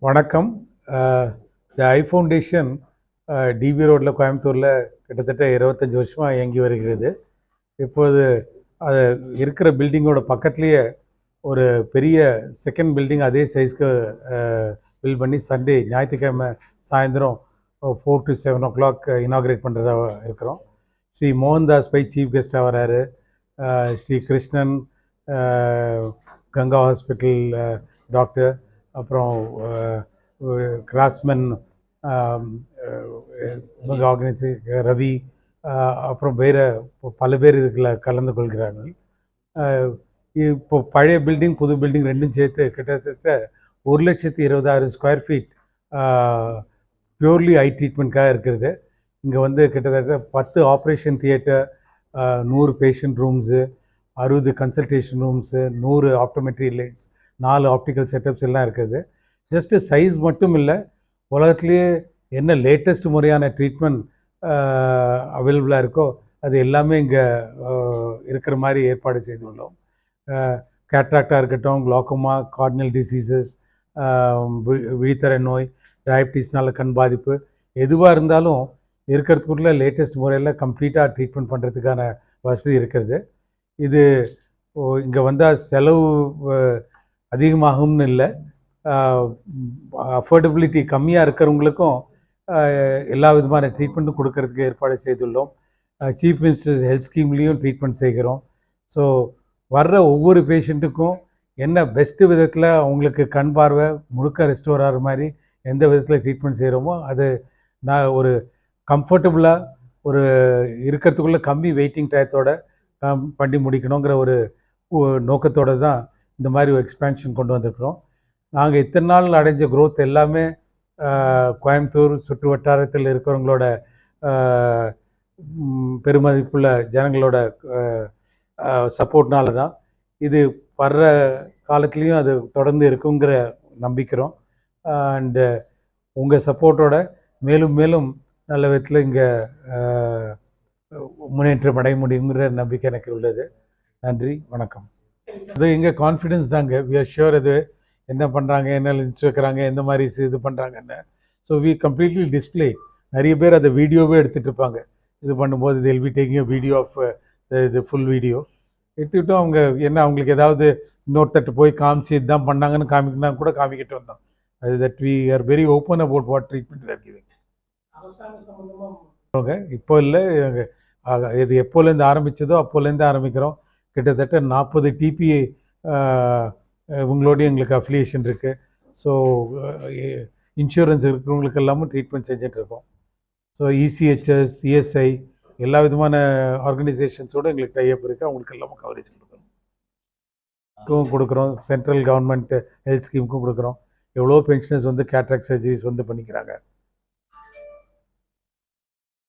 வணக்கம். த ஐ foundation DP ரோட்டில் கோயம்புத்தூரில் கிட்டத்தட்ட 25 வருஷமாக இயங்கி வருகிறது. இப்போது அது இருக்கிற பில்டிங்கோட பக்கத்துலேயே ஒரு பெரிய செகண்ட் பில்டிங் அதே சைஸ்க்கு பில்ட் பண்ணி சண்டே ஞாயிற்றுக்கிழமை சாயந்தரம் 4 to 7 o'clock இனாக்ரேட் பண்ணுறதா இருக்கிறோம். ஸ்ரீ மோகன்தாஸ் பை சீஃப் கெஸ்ட்டாக வராரு. ஸ்ரீ கிருஷ்ணன், கங்கா ஹாஸ்பிட்டல் டாக்டர், அப்புறம் கிராஸ்மேன் இவங்க ரவி, அப்புறம் வேறு பல பேர் இதில் கலந்து கொள்கிறார்கள். இப்போ பழைய பில்டிங் புது பில்டிங் ரெண்டும் சேர்த்து கிட்டத்தட்ட 1,20,000 ஸ்கொயர் ஃபீட் பியூர்லி ஐ ட்ரீட்மெண்ட்காக இருக்கிறது. இங்கே வந்து கிட்டத்தட்ட 10 operation theatre, 100 patient rooms, 60 consultation rooms, 100 optometry lights, 4 optical setups எல்லாம் இருக்குது. ஜஸ்ட்டு சைஸ் மட்டும் இல்லை, உலகத்துலேயே என்ன லேட்டஸ்ட் முறையான ட்ரீட்மெண்ட் அவைலபிளாக இருக்கோ அது எல்லாமே இங்கே இருக்கிற மாதிரி ஏற்பாடு செய்துள்ளோம். கேட்ராக்டாக இருக்கட்டும், குளோக்கோமா, கார்டினல் டிசீசஸ், விழித்தர நோய், டயபிட்டிஸ்னால கண் பாதிப்பு, எதுவாக இருந்தாலும் இருக்கிறதுக்குள்ள லேட்டஸ்ட் முறையில் கம்ப்ளீட்டாக ட்ரீட்மெண்ட் பண்ணுறதுக்கான வசதி இருக்கிறது. இது இங்கே வந்தால் செலவு அதிகமாகும்னு இல்லை, அஃபோர்டபிலிட்டி கம்மியாக இருக்கிறவங்களுக்கும் எல்லா விதமான ட்ரீட்மெண்ட்டும் கொடுக்கறதுக்கு ஏற்பாடு செய்துள்ளோம். சீஃப் மினிஸ்டர் ஹெல்த் ஸ்கீம்லேயும் ட்ரீட்மெண்ட் செய்கிறோம். ஸோ வர்ற ஒவ்வொரு பேஷண்ட்டுக்கும் என்ன பெஸ்ட்டு விதத்தில் அவங்களுக்கு கண் பார்வை முழுக்க ரெஸ்டோர் ஆகிற மாதிரி எந்த விதத்தில் ட்ரீட்மெண்ட் செய்கிறோமோ அது நான் ஒரு கம்ஃபர்டபுளாக ஒரு இருக்கிறதுக்குள்ளே கம்மி வெயிட்டிங் டயத்தோடு பண்ணி முடிக்கணுங்கிற ஒரு நோக்கத்தோடு தான் இந்த மாதிரி ஒரு எக்ஸ்பேன்ஷன் கொண்டு வந்திருக்கிறோம். நாங்கள் இத்தனை நாள் அடைஞ்ச க்ரோத் எல்லாமே கோயம்புத்தூர் சுற்று வட்டாரத்தில் இருக்கிறவங்களோட பெருமதிப்புள்ள ஜனங்களோட சப்போர்ட்னால தான். இது வர்ற காலத்துலேயும் அது தொடர்ந்து இருக்குங்கிற நம்பிக்கிறோம். அண்டு உங்கள் சப்போர்ட்டோட மேலும் மேலும் நல்ல விதத்தில் இங்கே முன்னேற்றம் அடைய முடியுங்கிற நம்பிக்கை எனக்கு உள்ளது. நன்றி, வணக்கம். அது எங்கள் கான்ஃபிடென்ஸ் தாங்க. வி ஆர் ஷுர் அது என்ன பண்ணுறாங்க, என்ன லின்ஸ் வைக்கிறாங்க, எந்த மாதிரி இது பண்ணுறாங்கன்னு. So we completely display. நிறைய பேர் அதை வீடியோவே எடுத்துகிட்டு இருப்பாங்க. இது பண்ணும்போது till be taking video of இது ஃபுல் வீடியோ எடுத்துக்கிட்டோம். அவங்க என்ன அவங்களுக்கு ஏதாவது இன்னொருத்தட்டு போய் காமிச்சு இதுதான் பண்ணாங்கன்னு காமிக்கணும் கூட காமிக்கிட்டு வந்தோம். அது that we are very open about what treatment we are giving. இப்போ இல்லை, இது எப்போலேருந்து ஆரம்பித்ததோ அப்போலேருந்து ஆரம்பிக்கிறோம். கிட்டத்தட்ட 40 டிபிஐ இவங்களோடய எங்களுக்கு அஃபிலியேஷன் இருக்குது. ஸோ இன்சூரன்ஸ் இருக்கிறவங்களுக்கு எல்லாமும் ட்ரீட்மெண்ட் செஞ்சிட்ருக்கோம். ஸோ இசிஹெச்எஸ், இஎஸ்ஐ எல்லா விதமான ஆர்கனைசேஷன்ஸோடு எங்களுக்கு டைப் இருக்குது. அவங்களுக்கு எல்லாமே கவரேஜ் கொடுக்குறோம். சென்ட்ரல் கவர்மெண்ட் ஹெல்த் ஸ்கீமுக்கும் கொடுக்குறோம். எவ்வளோ பென்ஷனர்ஸ் வந்து கேட்ராக்ட் சர்ஜரிஸ் வந்து பண்ணிக்கிறாங்க.